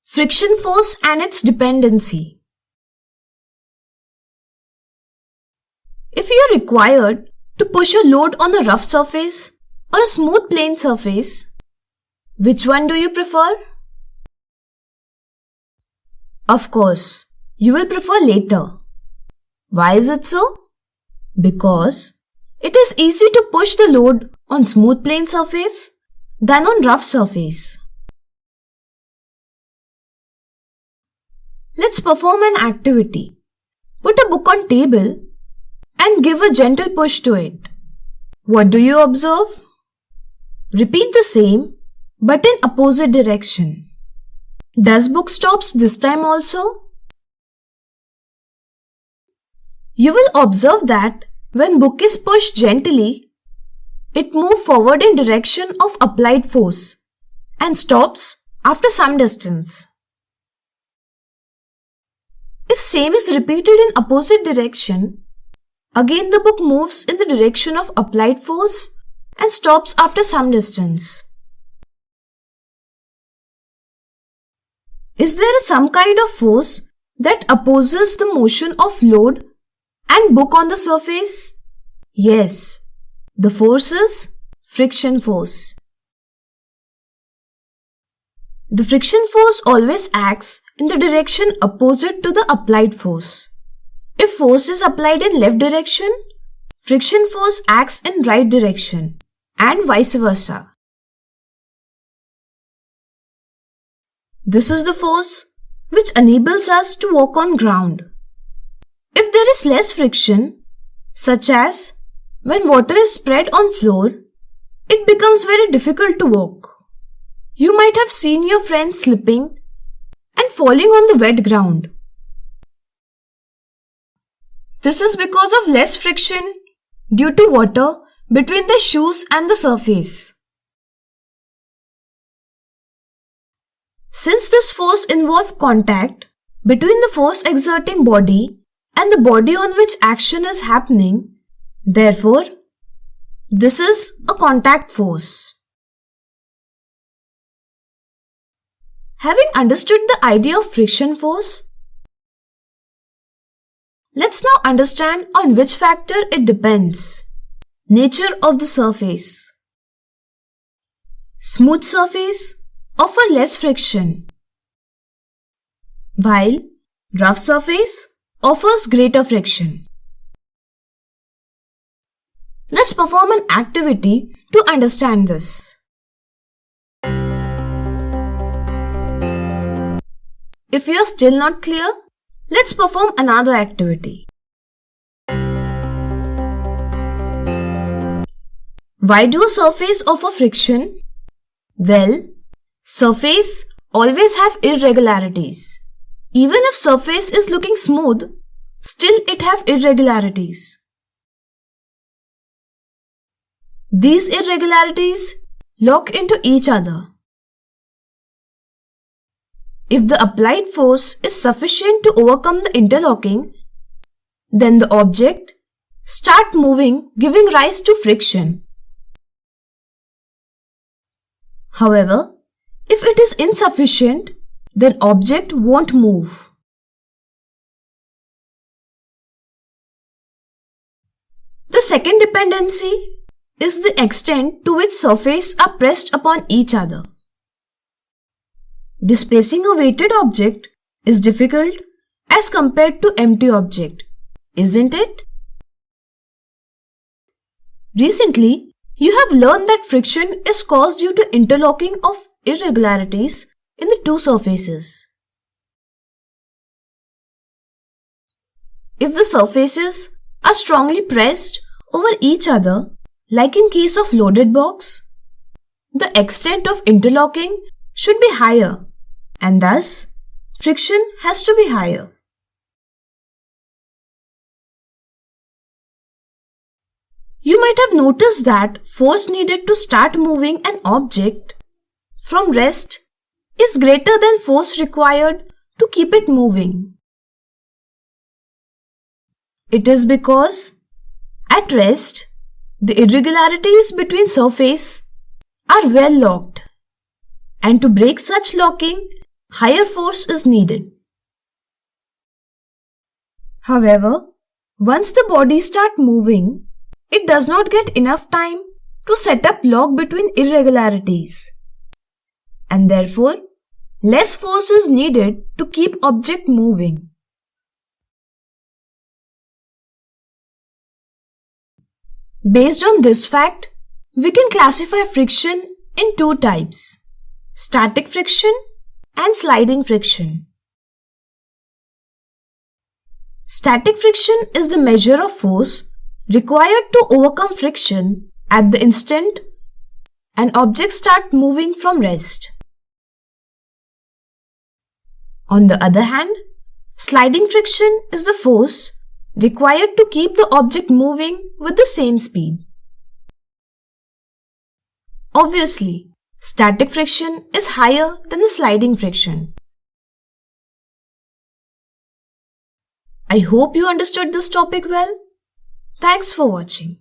Friction force and its dependency. If you are required to push a load on a rough surface or a smooth plane surface, which one do you prefer? Of course, you will prefer later. Why is it so? Because it is easy to push the load on smooth plane surface than on rough surface. Let's perform an activity. Put a book on table and give a gentle push to it. What do you observe? Repeat the same but in opposite direction. Does book stops this time also? You will observe that when book is pushed gently, it moves forward in direction of applied force and stops after some distance. If same is repeated in opposite direction, again the book moves in the direction of applied force and stops after some distance. Is there some kind of force that opposes the motion of load and book on the surface? Yes, the force is friction force. The friction force always acts in the direction opposite to the applied force. If force is applied in left direction, friction force acts in right direction and vice versa. This is the force which enables us to walk on ground. If there is less friction, such as when water is spread on floor, it becomes very difficult to walk. You might have seen your friends slipping and falling on the wet ground. This is because of less friction due to water between the shoes and the surface. Since this force involves contact between the force exerting body and the body on which action is happening, therefore, this is a contact force. Having understood the idea of friction force, let's now understand on which factor it depends. Nature of the surface. Smooth surface offer less friction, while rough surface offers greater friction. Let's perform an activity to understand this. If you are still not clear, let's perform another activity. Why do a surface offer friction? Well, surface always have irregularities. Even if surface is looking smooth, still it have irregularities. These irregularities lock into each other. If the applied force is sufficient to overcome the interlocking, then the object starts moving, giving rise to friction. However, if it is insufficient, then object won't move. The second dependency is the extent to which surfaces are pressed upon each other. Displacing a weighted object is difficult as compared to empty object, isn't it? Recently, you have learned that friction is caused due to interlocking of irregularities in the two surfaces. If the surfaces are strongly pressed over each other, like in case of loaded box, the extent of interlocking should be higher, and thus friction has to be higher. You might have noticed that force needed to start moving an object from rest is greater than force required to keep it moving. It is because at rest, the irregularities between surfaces are well locked, and to break such locking, higher force is needed. However, once the body starts moving, it does not get enough time to set up lock between irregularities, and therefore less force is needed to keep object moving. Based on this fact, we can classify friction in two types: static friction and sliding friction. Static friction is the measure of force required to overcome friction at the instant an object starts moving from rest. On the other hand, sliding friction is the force required to keep the object moving with the same speed. Obviously, static friction is higher than the sliding friction. I hope you understood this topic well. Thanks for watching.